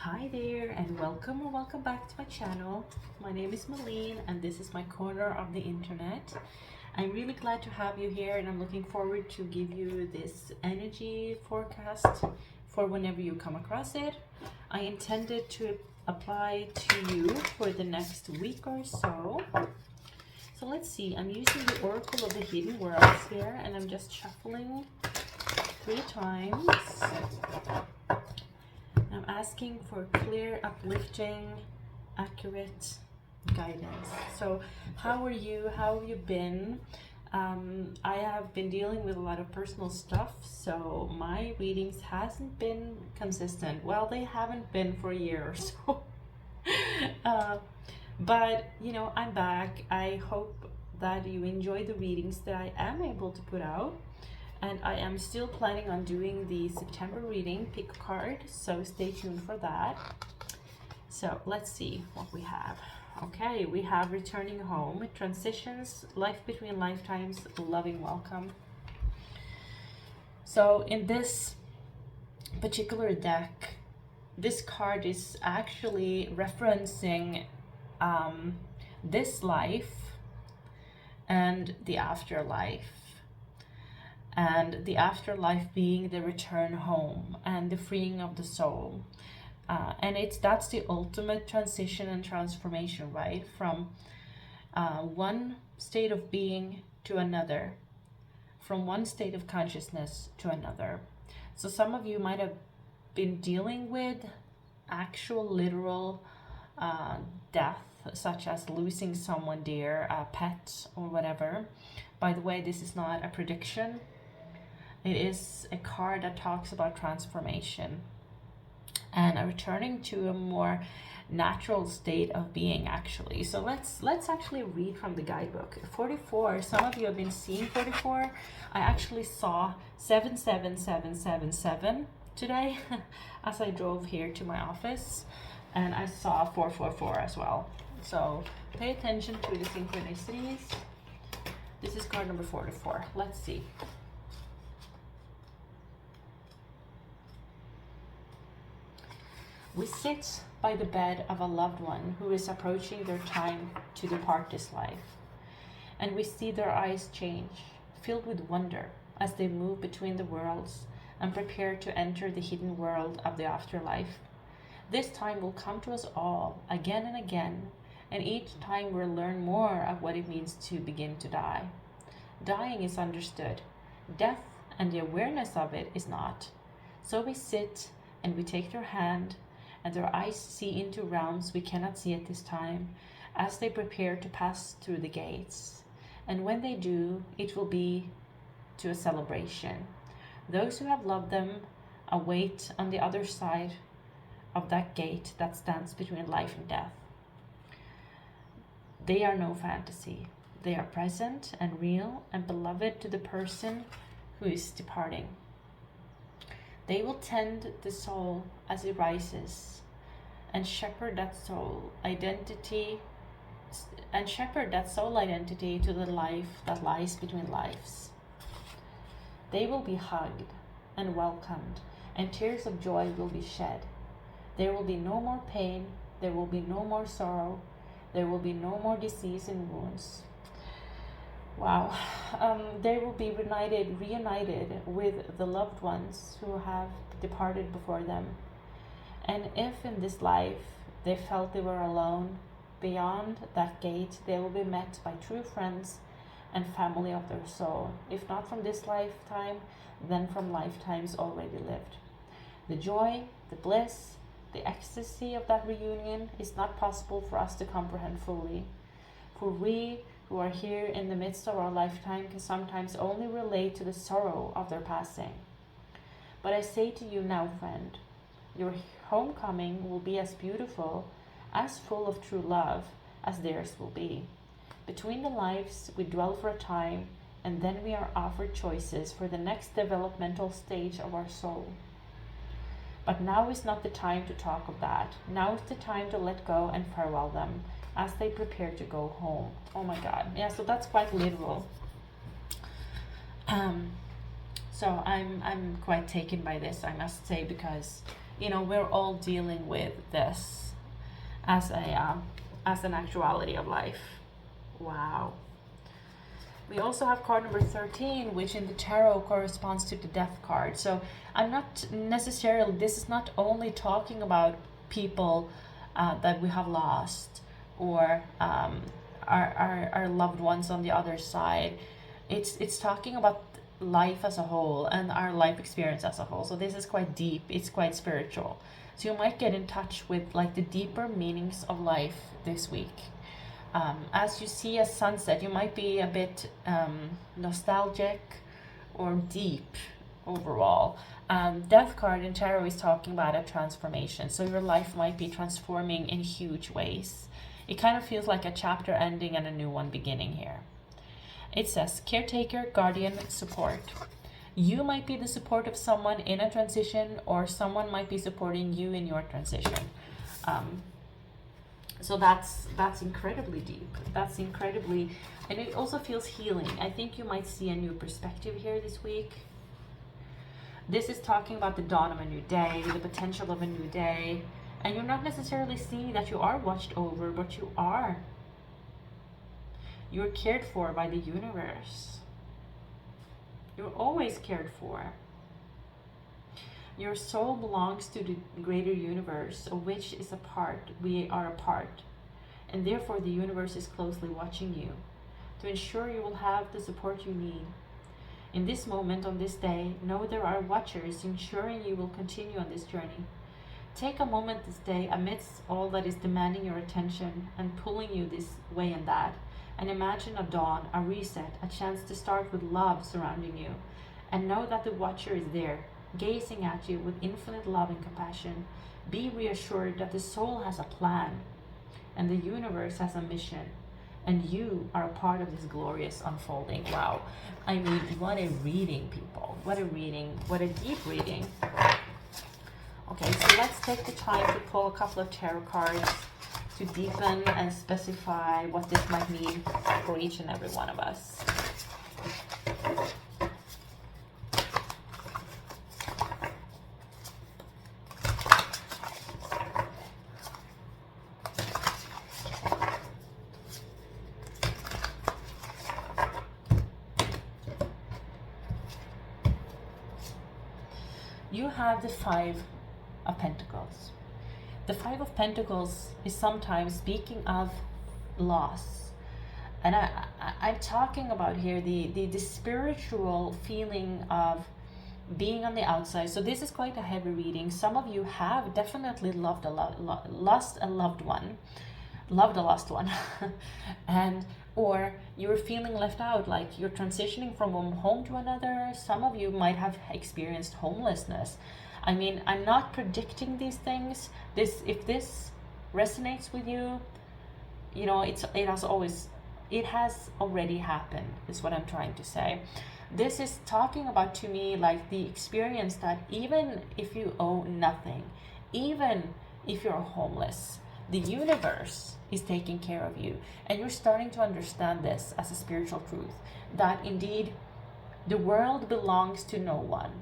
Hi there and welcome or welcome back to my channel. My name is Malene and this is my corner of the internet. I'm really glad to have you here and I'm looking forward to give you this energy forecast for whenever you come across it. I intended to apply to you for the next week or so. So let's see, I'm using the Oracle of the Hidden Worlds here and I'm just shuffling 3 times. I'm asking for clear, uplifting, accurate guidance. So how are you? How have you been? I have been dealing with a lot of personal stuff, so my readings hasn't been consistent. Well, they haven't been for a year or so. But, you know, I'm back. I hope that you enjoy the readings that I am able to put out. And I am still planning on doing the September reading, pick a card, so stay tuned for that. So let's see what we have. Okay, we have returning home, transitions, life between lifetimes, loving welcome. So in this particular deck, this card is actually referencing this life and the afterlife. And the afterlife being the return home and the freeing of the soul. And that's the ultimate transition and transformation, right? From one state of being to another, from one state of consciousness to another. So some of you might have been dealing with actual literal death, such as losing someone dear, a pet or whatever. By the way, this is not a prediction. It is a card that talks about transformation and returning to a more natural state of being, actually. So let's actually read from the guidebook. 44, some of you have been seeing 44. I actually saw 77777 today as I drove here to my office, and I saw 444 as well. So pay attention to the synchronicities. This is card number 44. Let's see. We sit by the bed of a loved one who is approaching their time to depart this life, and we see their eyes change, filled with wonder as they move between the worlds and prepare to enter the hidden world of the afterlife. This time will come to us all again and again, and each time we'll learn more of what it means to begin to die. Dying is understood. Death and the awareness of it is not. So we sit and we take their hand, and their eyes see into realms we cannot see at this time, as they prepare to pass through the gates. And when they do, it will be to a celebration. Those who have loved them await on the other side of that gate that stands between life and death. They are no fantasy. They are present and real and beloved to the person who is departing. They will tend the soul as it rises and shepherd that soul identity to the life that lies between lives. They will be hugged and welcomed, and tears of joy will be shed. There will be no more pain, there will be no more sorrow, there will be no more disease and wounds. Wow. They will be reunited with the loved ones who have departed before them. And if in this life they felt they were alone, beyond that gate they will be met by true friends and family of their soul. If not from this lifetime, then from lifetimes already lived. The joy, the bliss, the ecstasy of that reunion is not possible for us to comprehend fully. For we who are here in the midst of our lifetime can sometimes only relate to the sorrow of their passing. But I say to you now, friend, your homecoming will be as beautiful, as full of true love as theirs will be. Between the lives we dwell for a time, and then we are offered choices for the next developmental stage of our soul. But now is not the time to talk of that. Now is the time to let go and farewell them as they prepare to go home. Oh my God. Yeah, so that's quite literal. So I'm quite taken by this, I must say, because we're all dealing with this as an actuality of life. Wow. We also have card number 13, which in the tarot corresponds to the death card. So I'm not necessarily, this is not only talking about people that we have lost, or our loved ones on the other side. It's talking about life as a whole and our life experience as a whole. So this is quite deep, it's quite spiritual. So you might get in touch with like the deeper meanings of life this week. As you see a sunset, you might be a bit nostalgic or deep overall. Death card in tarot is talking about a transformation. So your life might be transforming in huge ways. It kind of feels like a chapter ending and a new one beginning here. It says caretaker, guardian, support. You might be the support of someone in a transition, or someone might be supporting you in your transition. So that's incredibly deep. That's incredibly, and it also feels healing. I think you might see a new perspective here this week. This is talking about the dawn of a new day, the potential of a new day. And you're not necessarily seeing that you are watched over, but you are. You're cared for by the universe. You're always cared for. Your soul belongs to the greater universe, of which is a part. We are a part. And therefore the universe is closely watching you to ensure you will have the support you need. In this moment, on this day, know there are watchers ensuring you will continue on this journey. Take a moment this day amidst all that is demanding your attention and pulling you this way and that, and imagine a dawn, a reset, a chance to start with love surrounding you. And know that the watcher is there, gazing at you with infinite love and compassion. Be reassured that the soul has a plan, and the universe has a mission, and you are a part of this glorious unfolding. Wow. I mean, what a reading, people. What a reading. What a deep reading. Okay, so let's take the time to pull a couple of tarot cards to deepen and specify what this might mean for each and every one of us. You have the Five of Pentacles. The Five of Pentacles is sometimes speaking of loss. And I'm talking about here the spiritual feeling of being on the outside. So this is quite a heavy reading. Some of you have definitely lost a loved one, loved a lost one, and or you're feeling left out, like you're transitioning from one home to another. Some of you might have experienced homelessness. I mean, I'm not predicting these things. If this resonates with you, it has already happened, is what I'm trying to say. This is talking about, to me, like the experience that even if you own nothing, even if you're homeless, the universe is taking care of you. And you're starting to understand this as a spiritual truth, that indeed the world belongs to no one.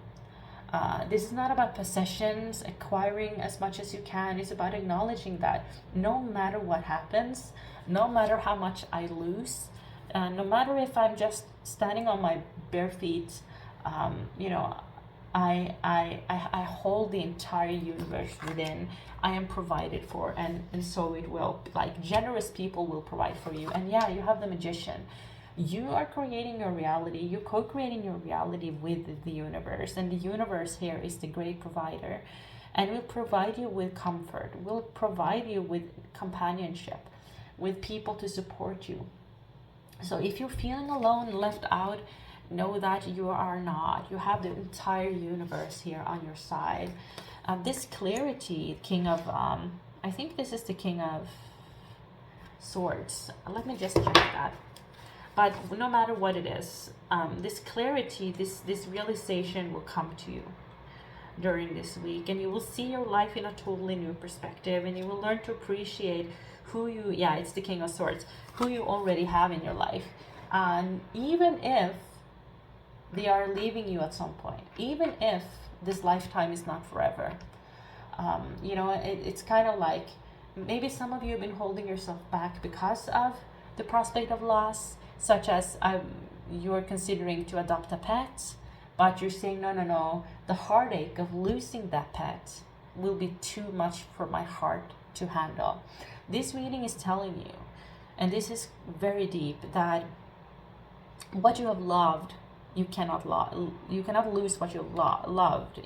This is not about possessions, acquiring as much as you can. It's about acknowledging that no matter what happens, no matter how much I lose, no matter if I'm just standing on my bare feet, I hold the entire universe within. I am provided for, and so it will. Like, generous people will provide for you. And yeah, you have the Magician. You are creating your reality. You're co-creating your reality with the universe. And the universe here is the great provider. And will provide you with comfort. Will provide you with companionship. With people to support you. So if you're feeling alone, left out, know that you are not. You have the entire universe here on your side. This clarity, King of, I think this is the King of Swords. Let me just check that. But no matter what it is, this clarity, this realization will come to you during this week. And you will see your life in a totally new perspective. And you will learn to appreciate who you, it's the King of Swords, who you already have in your life. And even if they are leaving you at some point, even if this lifetime is not forever, It's kind of like maybe some of you have been holding yourself back because of the prospect of loss, such as you're considering to adopt a pet, but you're saying, no, no, no, the heartache of losing that pet will be too much for my heart to handle. This reading is telling you, and this is very deep, that what you have loved, you cannot lose what you loved,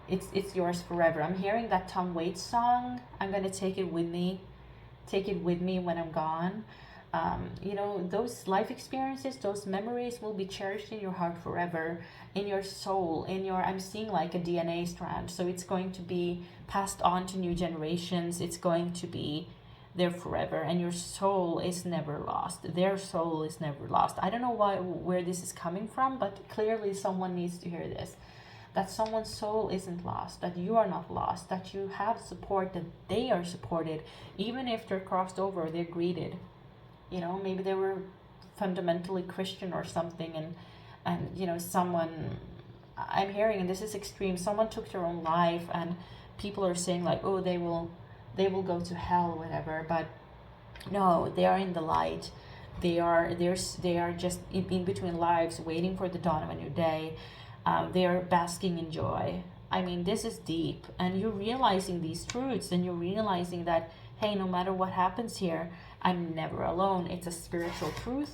it's yours forever. I'm hearing that Tom Waits song, I'm gonna take it with me when I'm gone. Those life experiences, those memories will be cherished in your heart forever, in your soul, I'm seeing like a DNA strand, so it's going to be passed on to new generations. It's going to be there forever, and your soul is never lost. Their soul is never lost. I don't know where this is coming from, but clearly someone needs to hear this, that someone's soul isn't lost, that you are not lost, that you have support, that they are supported, even if they're crossed over, they're greeted. Maybe they were fundamentally Christian or something, and someone, I'm hearing, and this is extreme, someone took their own life, and people are saying like, oh, they will go to hell, whatever. But no, they are in the light. They are just in between lives, waiting for the dawn of a new day. They are basking in joy. I mean, this is deep, and you're realizing these truths, and you're realizing that, hey, no matter what happens here, I'm never alone. It's a spiritual truth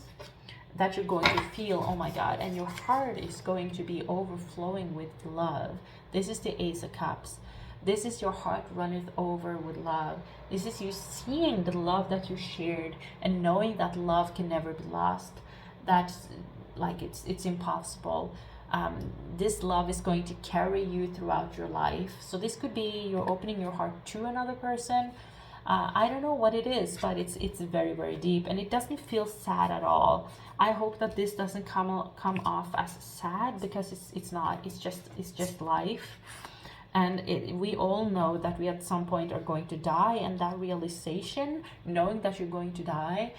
that you're going to feel, oh my God, and your heart is going to be overflowing with love. This is the Ace of Cups. This is your heart runneth over with love. This is you seeing the love that you shared and knowing that love can never be lost. That's like, it's impossible. This love is going to carry you throughout your life. So this could be you're opening your heart to another person. I don't know what it is, but it's very, very deep, and it doesn't feel sad at all. I hope that this doesn't come off as sad, because it's not. It's just life. And we all know that we at some point are going to die, and that realization, knowing that you're going to die,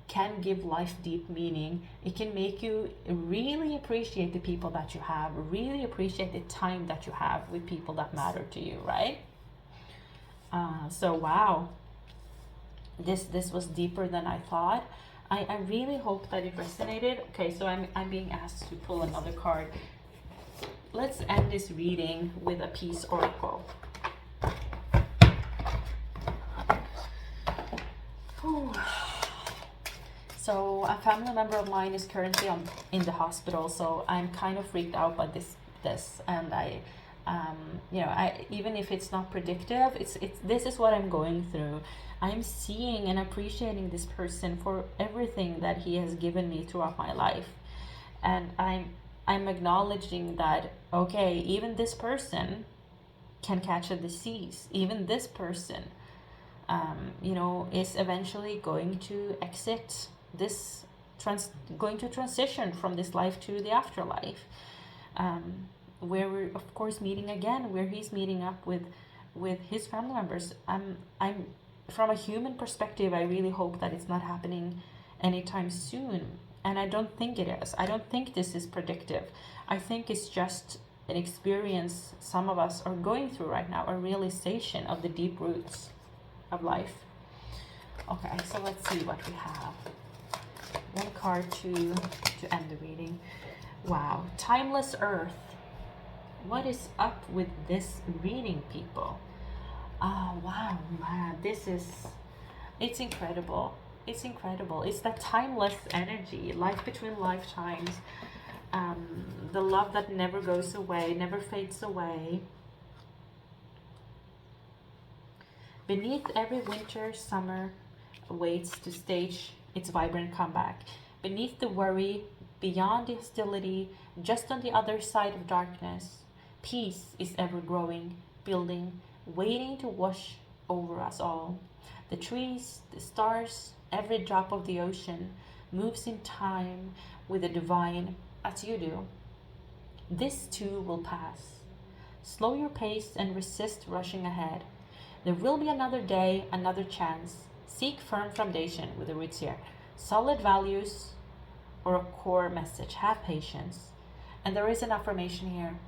can give life deep meaning. It can make you really appreciate the people that you have, really appreciate the time that you have with people that matter to you, right? So wow, this was deeper than I thought. I really hope that it resonated. Okay, so I'm being asked to pull another card. Let's end this reading with a peace oracle. So a family member of mine is currently in the hospital, so I'm kind of freaked out by this, and I even if it's not predictive, it's this is what I'm going through. I'm seeing and appreciating this person for everything that he has given me throughout my life, and I'm acknowledging that, okay, even this person can catch a disease. Even this person, is eventually going to exit this, going to transition from this life to the afterlife, where we're of course meeting again, where he's meeting up with his family members. I'm from a human perspective, I really hope that it's not happening anytime soon. And I don't think it is. I don't think this is predictive. I think it's just an experience some of us are going through right now, a realization of the deep roots of life. Okay, so let's see what we have. One card to end the reading. Wow, Timeless Earth. What is up with this reading, people? Oh, wow, man, it's incredible. It's incredible. It's that timeless energy, life between lifetimes, the love that never goes away, never fades away. Beneath every winter, summer waits to stage its vibrant comeback. Beneath the worry, beyond the hostility, just on the other side of darkness, peace is ever growing, building, waiting to wash over us all. The trees, the stars, every drop of the ocean moves in time with the divine as you do. This too will pass. Slow your pace and resist rushing ahead. There will be another day, another chance. Seek firm foundation with the roots here. Solid values or a core message. Have patience. And there is an affirmation here.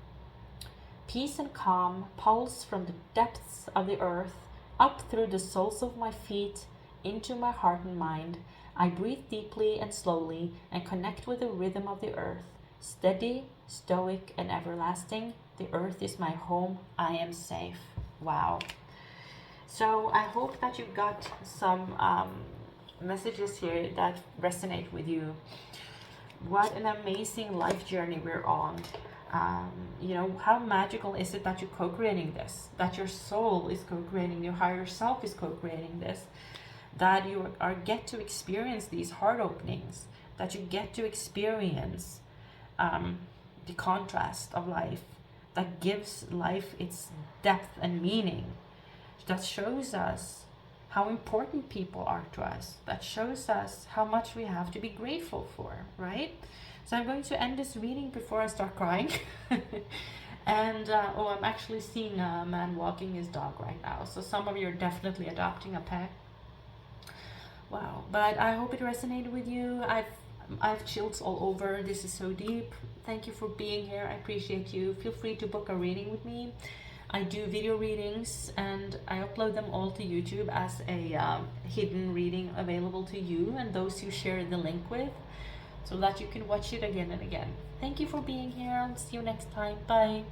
Peace and calm pulse from the depths of the earth, up through the soles of my feet, into my heart and mind. I breathe deeply and slowly and connect with the rhythm of the earth. Steady, stoic, and everlasting, the earth is my home. I am safe. Wow. So I hope that you got some messages here that resonate with you. What an amazing life journey we're on. You know, how magical is it that you're co-creating this, that your soul is co-creating, your higher self is co-creating this, that you are get to experience these heart openings, that you get to experience the contrast of life, that gives life its depth and meaning, that shows us how important people are to us, that shows us how much we have to be grateful for, right? So I'm going to end this reading before I start crying. And I'm actually seeing a man walking his dog right now. So some of you are definitely adopting a pet. Wow, but I hope it resonated with you. I've chills all over. This is so deep. Thank you for being here. I appreciate you. Feel free to book a reading with me. I do video readings and I upload them all to YouTube as a hidden reading available to you and those you share the link with, so that you can watch it again and again. Thank you for being here. I'll see you next time. Bye.